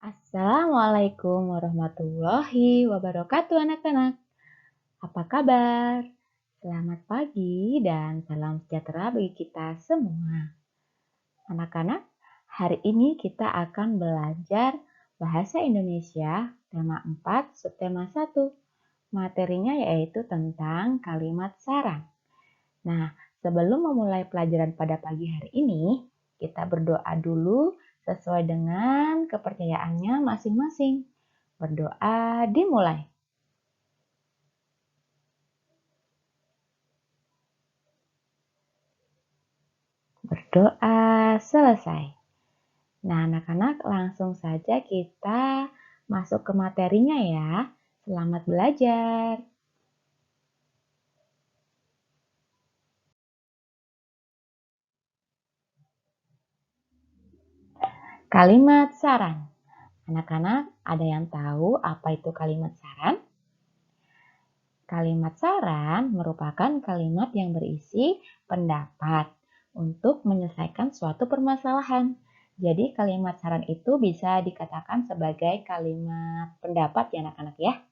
Assalamualaikum warahmatullahi wabarakatuh anak-anak. Apa kabar? Selamat pagi dan salam sejahtera bagi kita semua. Anak-anak, hari ini kita akan belajar Bahasa Indonesia tema 4 subtema 1. Materinya yaitu tentang kalimat saran. Nah, sebelum memulai pelajaran pada pagi hari ini, kita berdoa dulu sesuai dengan kepercayaannya masing-masing. Berdoa dimulai. Berdoa selesai. Nah, anak-anak langsung saja kita masuk ke materinya ya. Selamat belajar. Kalimat saran. Anak-anak, ada yang tahu apa itu kalimat saran? Kalimat saran merupakan kalimat yang berisi pendapat untuk menyelesaikan suatu permasalahan. Jadi kalimat saran itu bisa dikatakan sebagai kalimat pendapat ya anak-anak ya.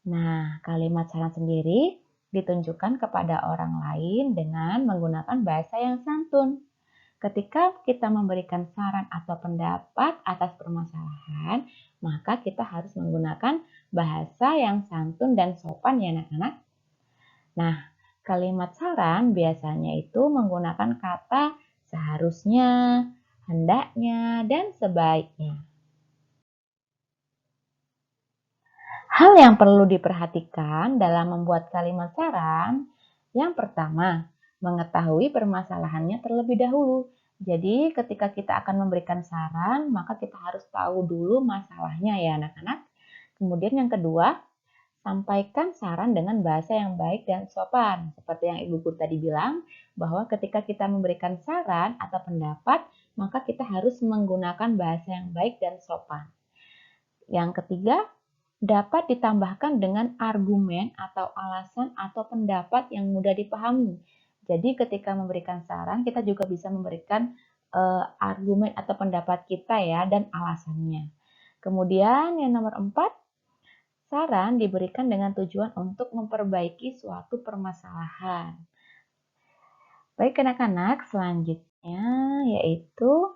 Nah, kalimat saran sendiri ditunjukkan kepada orang lain dengan menggunakan bahasa yang santun. Ketika kita memberikan saran atau pendapat atas permasalahan, maka kita harus menggunakan bahasa yang santun dan sopan ya anak-anak. Nah, kalimat saran biasanya itu menggunakan kata seharusnya, hendaknya, dan sebaiknya. Hal yang perlu diperhatikan dalam membuat kalimat saran, yang pertama, mengetahui permasalahannya terlebih dahulu. Jadi ketika kita akan memberikan saran, maka kita harus tahu dulu masalahnya ya anak-anak. Kemudian yang kedua, sampaikan saran dengan bahasa yang baik dan sopan. Seperti yang Ibu Guru tadi bilang, bahwa ketika kita memberikan saran atau pendapat, maka kita harus menggunakan bahasa yang baik dan sopan. Yang ketiga, dapat ditambahkan dengan argumen atau alasan atau pendapat yang mudah dipahami. Jadi ketika memberikan saran, kita juga bisa memberikan argumen atau pendapat kita ya dan alasannya. Kemudian yang nomor 4, saran diberikan dengan tujuan untuk memperbaiki suatu permasalahan. Baik anak-anak, selanjutnya yaitu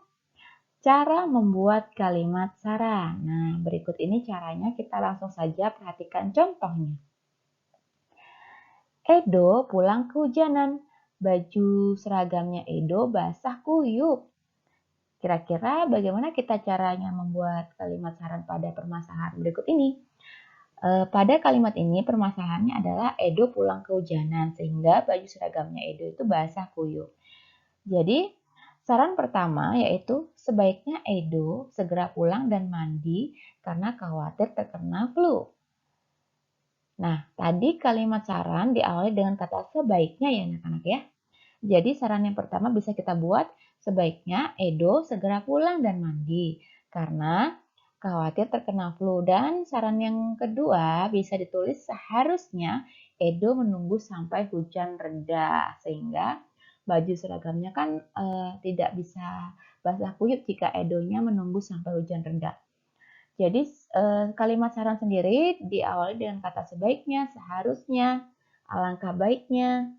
cara membuat kalimat saran. Nah, berikut ini caranya, kita langsung saja perhatikan contohnya. Edo pulang kehujanan. Baju seragamnya Edo basah kuyup. Kira-kira bagaimana kita caranya membuat kalimat saran pada permasalahan berikut ini? Pada kalimat ini permasalahannya adalah Edo pulang kehujanan sehingga baju seragamnya Edo itu basah kuyup. Jadi saran pertama yaitu sebaiknya Edo segera pulang dan mandi karena khawatir terkena flu. Nah, tadi kalimat saran diawali dengan kata sebaiknya ya anak-anak ya. Jadi saran yang pertama bisa kita buat sebaiknya Edo segera pulang dan mandi karena khawatir terkena flu. Dan saran yang kedua bisa ditulis seharusnya Edo menunggu sampai hujan reda sehingga baju seragamnya kan tidak bisa basah kuyup jika Edonya menunggu sampai hujan reda. Jadi kalimat saran sendiri diawali dengan kata sebaiknya, seharusnya, alangkah baiknya,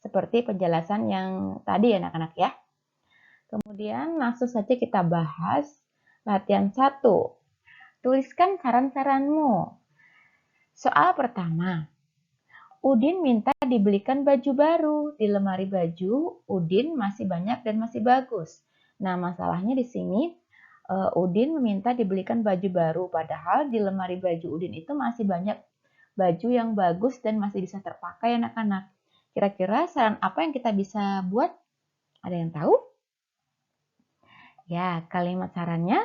seperti penjelasan yang tadi ya anak-anak ya. Kemudian langsung saja kita bahas latihan 1. Tuliskan saran-saranmu. Soal pertama, Udin minta dibelikan baju baru. Di lemari baju Udin masih banyak dan masih bagus. Nah, masalahnya di sini Udin meminta dibelikan baju baru, padahal di lemari baju Udin itu masih banyak baju yang bagus dan masih bisa terpakai anak-anak. Kira-kira saran apa yang kita bisa buat? Ada yang tahu? Ya, kalimat sarannya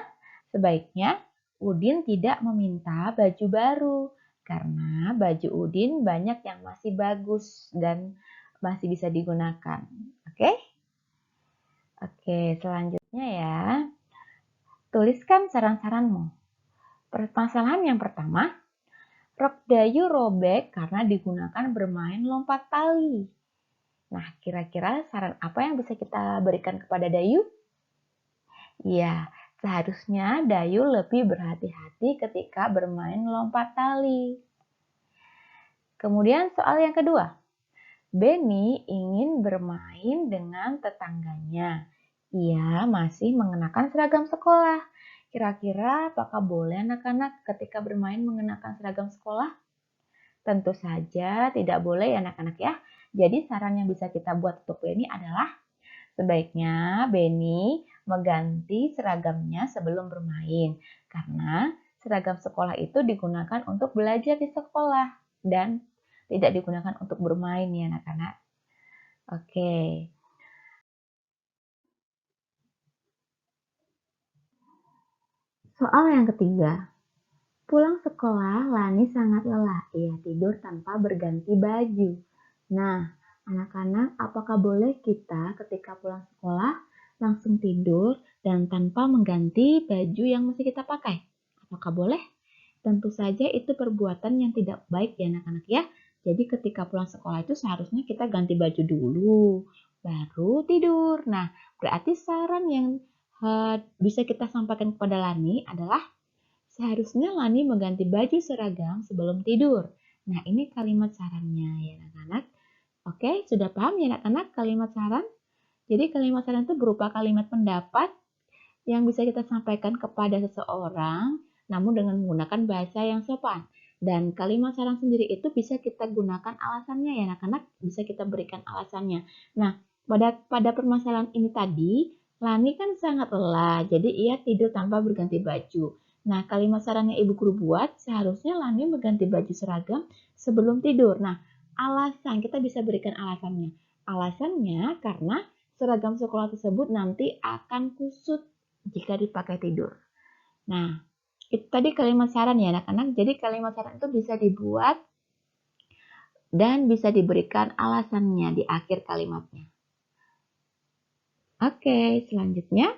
sebaiknya Udin tidak meminta baju baru karena baju Udin banyak yang masih bagus dan masih bisa digunakan. Oke? Oke, selanjutnya ya. Tuliskan saran-saranmu. Permasalahan yang pertama, rok Dayu robek karena digunakan bermain lompat tali. Nah, kira-kira saran apa yang bisa kita berikan kepada Dayu? Ya, Seharusnya Dayu lebih berhati-hati ketika bermain lompat tali. Kemudian soal yang kedua. Benny ingin bermain dengan tetangganya. Ia masih mengenakan seragam sekolah. Kira-kira apakah boleh anak-anak ketika bermain mengenakan seragam sekolah? Tentu saja tidak boleh ya anak-anak ya. Jadi saran yang bisa kita buat untuk Benny adalah sebaiknya Benny mengganti seragamnya sebelum bermain. Karena seragam sekolah itu digunakan untuk belajar di sekolah dan tidak digunakan untuk bermain ya anak-anak. Oke. Soal yang ketiga. Pulang sekolah, Lani sangat lelah. Ia tidur tanpa berganti baju. Nah, anak-anak, apakah boleh kita ketika pulang sekolah langsung tidur dan tanpa mengganti baju yang masih kita pakai? Apakah boleh? Tentu saja itu perbuatan yang tidak baik ya anak-anak ya. Jadi ketika pulang sekolah itu seharusnya kita ganti baju dulu, baru tidur. Nah, berarti saran yang bisa kita sampaikan kepada Lani adalah seharusnya Lani mengganti baju seragam sebelum tidur. Nah, ini kalimat sarannya ya anak-anak. Oke, sudah paham ya anak-anak kalimat saran? Jadi kalimat saran itu berupa kalimat pendapat yang bisa kita sampaikan kepada seseorang namun dengan menggunakan bahasa yang sopan. Dan kalimat saran sendiri itu bisa kita gunakan alasannya ya anak-anak, bisa kita berikan alasannya. Nah, pada permasalahan ini tadi, Lani kan sangat lelah, jadi ia tidur tanpa berganti baju. Nah, kalimat saran yang Ibu Guru buat, seharusnya Lani mengganti baju seragam sebelum tidur. Nah, alasan, kita bisa berikan alasannya. Alasannya karena seragam sekolah tersebut nanti akan kusut jika dipakai tidur. Nah, itu tadi kalimat saran ya anak-anak. Jadi kalimat saran itu bisa dibuat dan bisa diberikan alasannya di akhir kalimatnya. Oke, selanjutnya.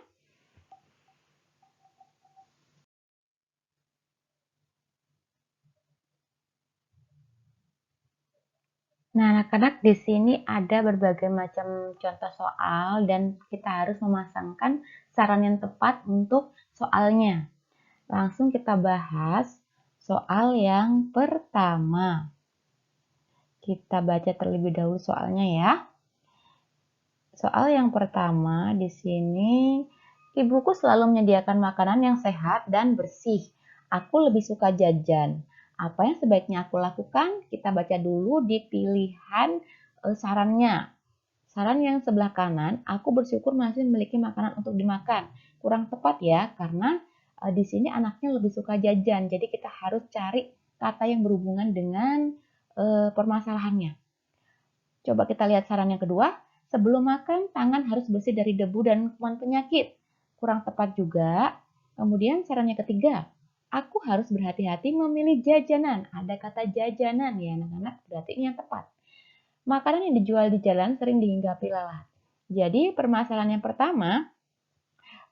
Nah, anak-anak di sini ada berbagai macam contoh soal dan kita harus memasangkan saran yang tepat untuk soalnya. Langsung kita bahas soal yang pertama. Kita baca terlebih dahulu soalnya ya. Soal yang pertama di sini, ibuku selalu menyediakan makanan yang sehat dan bersih. Aku lebih suka jajan. Apa yang sebaiknya aku lakukan? Kita baca dulu di pilihan sarannya. Saran yang sebelah kanan, aku bersyukur masih memiliki makanan untuk dimakan. Kurang tepat ya, karena di sini anaknya lebih suka jajan. Jadi kita harus cari kata yang berhubungan dengan permasalahannya. Coba kita lihat saran yang kedua. Sebelum makan, tangan harus bersih dari debu dan kuman penyakit. Kurang tepat juga. Kemudian saran yang ketiga. Aku harus berhati-hati memilih jajanan. Ada kata jajanan ya anak-anak, berarti ini yang tepat. Makanan yang dijual di jalan sering dihinggapi lalat. Jadi permasalahan yang pertama,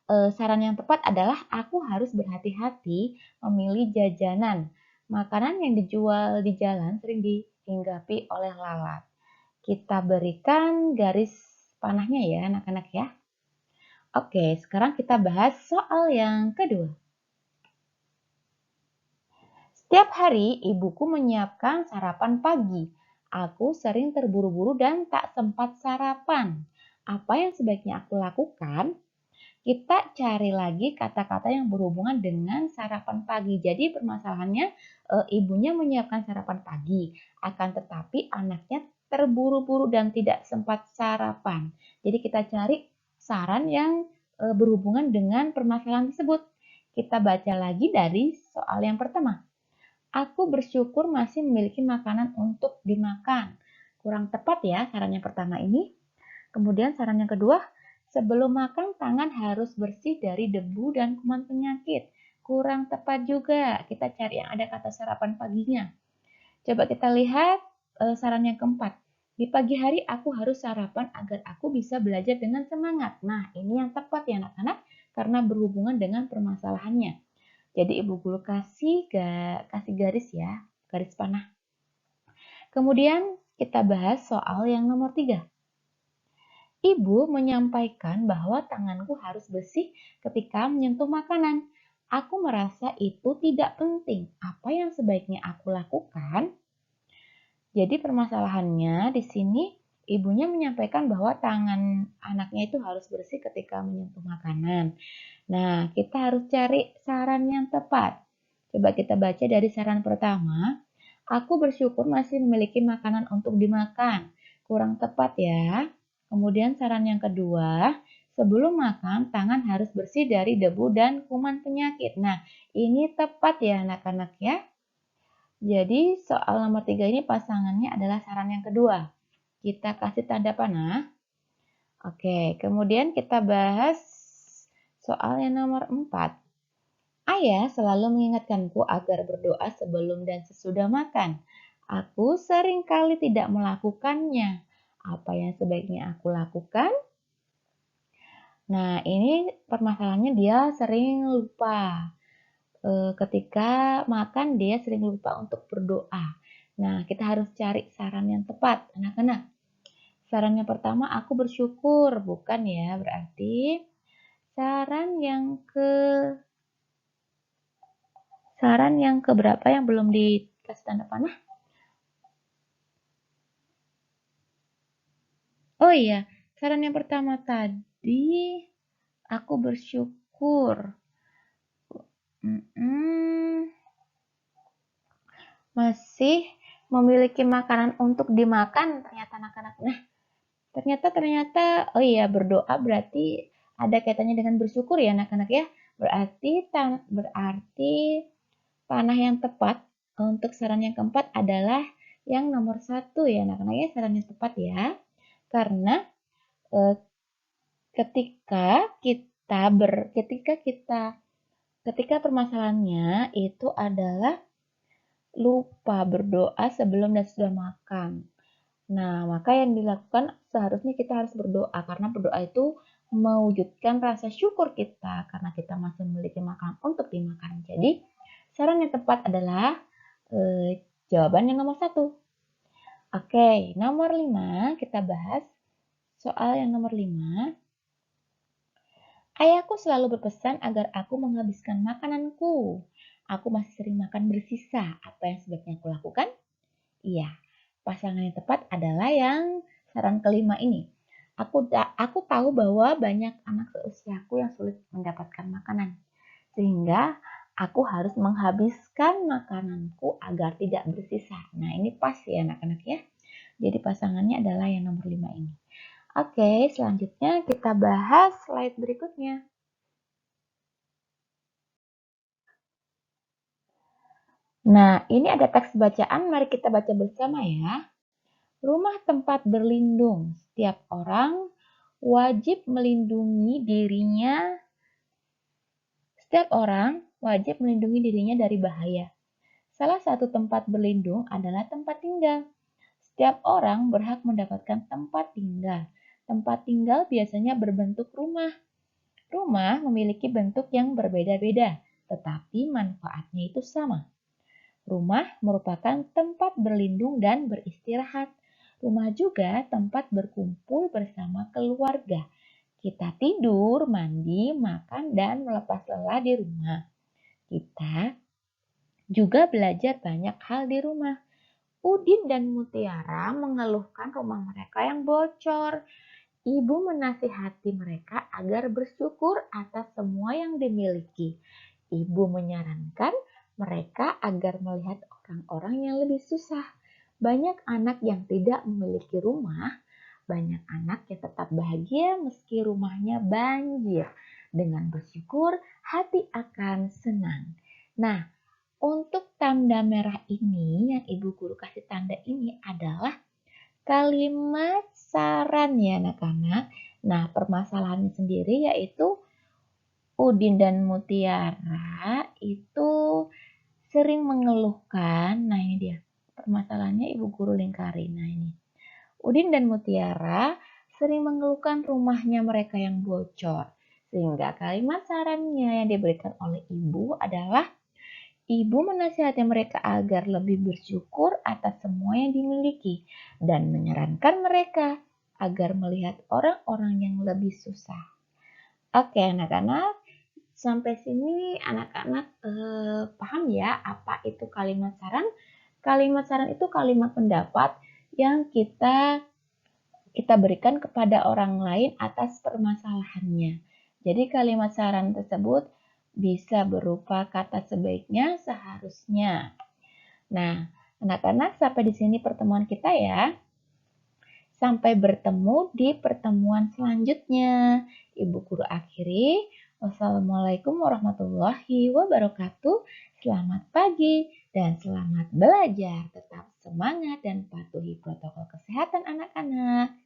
saran yang tepat adalah aku harus berhati-hati memilih jajanan. Makanan yang dijual di jalan sering dihinggapi oleh lalat. Kita berikan garis panahnya ya anak-anak ya. Oke, sekarang kita bahas soal yang kedua. Setiap hari ibuku menyiapkan sarapan pagi. Aku sering terburu-buru dan tak sempat sarapan. Apa yang sebaiknya aku lakukan? Kita cari lagi kata-kata yang berhubungan dengan sarapan pagi. Jadi permasalahannya ibunya menyiapkan sarapan pagi, akan tetapi anaknya terburu-buru dan tidak sempat sarapan. Jadi kita cari saran yang berhubungan dengan permasalahan tersebut. Kita baca lagi dari soal yang pertama. Aku bersyukur masih memiliki makanan untuk dimakan. Kurang tepat ya saran yang pertama ini. Kemudian saran yang kedua, sebelum makan tangan harus bersih dari debu dan kuman penyakit. Kurang tepat juga. Kita cari yang ada kata sarapan paginya. Coba kita lihat saran yang keempat. Di pagi hari aku harus sarapan agar aku bisa belajar dengan semangat. Nah, ini yang tepat ya anak-anak karena berhubungan dengan permasalahannya. Jadi Ibu Guru kasih garis ya, garis panah. Kemudian kita bahas soal yang nomor 3. Ibu menyampaikan bahwa tanganku harus bersih ketika menyentuh makanan. Aku merasa itu tidak penting. Apa yang sebaiknya aku lakukan? Jadi permasalahannya di sini ibunya menyampaikan bahwa tangan anaknya itu harus bersih ketika menyentuh makanan. Nah, kita harus cari saran yang tepat. Coba kita baca dari saran pertama. Aku bersyukur masih memiliki makanan untuk dimakan. Kurang tepat ya. Kemudian saran yang kedua, sebelum makan tangan harus bersih dari debu dan kuman penyakit. Nah, ini tepat ya anak-anak ya. Jadi soal nomor 3 ini pasangannya adalah saran yang kedua. Kita kasih tanda panah. Oke, kemudian kita bahas soal yang nomor 4. Ayah selalu mengingatkanku agar berdoa sebelum dan sesudah makan. Aku seringkali tidak melakukannya. Apa yang sebaiknya aku lakukan? Nah, ini permasalahannya dia sering lupa. Ketika makan dia sering lupa untuk berdoa. Nah, kita harus cari saran yang tepat, anak-anak. Saran yang pertama, aku bersyukur, bukan ya, berarti saran yang keberapa yang belum dikasih tanda panah? Oh iya, saran yang pertama tadi, aku bersyukur. Masih memiliki makanan untuk dimakan ternyata anak-anak. Nah, ternyata oh iya berdoa berarti ada kaitannya dengan bersyukur ya anak-anak ya. Berarti panah yang tepat untuk saran yang keempat adalah yang nomor 1 ya anak-anak ya, saran yang tepat ya. Karena eh, ketika permasalahannya itu adalah lupa berdoa sebelum dan sesudah makan. Nah, maka yang dilakukan seharusnya kita harus berdoa karena berdoa itu mewujudkan rasa syukur kita karena kita masih memiliki makanan untuk dimakan. Jadi, saran yang tepat adalah jawaban yang nomor 1. Oke, nomor 5 kita bahas soal yang nomor 5. Ayahku selalu berpesan agar aku menghabiskan makananku. Aku masih sering makan bersisa. Apa yang sebaiknya aku lakukan? Iya, pasangan yang tepat adalah yang saran kelima ini. Aku tahu bahwa banyak anak seusiaku yang sulit mendapatkan makanan. Sehingga aku harus menghabiskan makananku agar tidak bersisa. Nah, ini pas ya anak-anak ya. Jadi pasangannya adalah yang nomor 5 ini. Oke, selanjutnya kita bahas slide berikutnya. Nah, ini ada teks bacaan, mari kita baca bersama ya. Rumah tempat berlindung. Setiap orang wajib melindungi dirinya. Setiap orang wajib melindungi dirinya dari bahaya. Salah satu tempat berlindung adalah tempat tinggal. Setiap orang berhak mendapatkan tempat tinggal. Tempat tinggal biasanya berbentuk rumah. Rumah memiliki bentuk yang berbeda-beda, tetapi manfaatnya itu sama. Rumah merupakan tempat berlindung dan beristirahat. Rumah juga tempat berkumpul bersama keluarga. Kita tidur, mandi, makan, dan melepas lelah di rumah. Kita juga belajar banyak hal di rumah. Udin dan Mutiara mengeluhkan rumah mereka yang bocor. Ibu menasihati mereka agar bersyukur atas semua yang dimiliki. Ibu menyarankan mereka agar melihat orang-orang yang lebih susah. Banyak anak yang tidak memiliki rumah, banyak anak yang tetap bahagia meski rumahnya banjir. Dengan bersyukur, hati akan senang. Nah, untuk tanda merah ini, yang ibu guru kasih tanda ini adalah kalimat saran ya anak-anak. Nah, permasalahannya sendiri yaitu Udin dan Mutiara itu sering mengeluhkan. Nah, ini dia. Permasalahannya ibu guru lingkari. Nah, ini. Udin dan Mutiara sering mengeluhkan rumahnya mereka yang bocor. Sehingga kalimat sarannya yang diberikan oleh ibu adalah ibu menasihati mereka agar lebih bersyukur atas semua yang dimiliki dan menyarankan mereka agar melihat orang-orang yang lebih susah. Oke, anak-anak, sampai sini anak-anak paham ya apa itu kalimat saran? Kalimat saran itu kalimat pendapat yang kita berikan kepada orang lain atas permasalahannya. Jadi kalimat saran tersebut bisa berupa kata sebaiknya, seharusnya. Nah, anak-anak, sampai di sini pertemuan kita ya. Sampai bertemu di pertemuan selanjutnya. Ibu Guru akhiri. Wassalamualaikum warahmatullahi wabarakatuh. Selamat pagi dan selamat belajar. Tetap semangat dan patuhi protokol kesehatan anak-anak.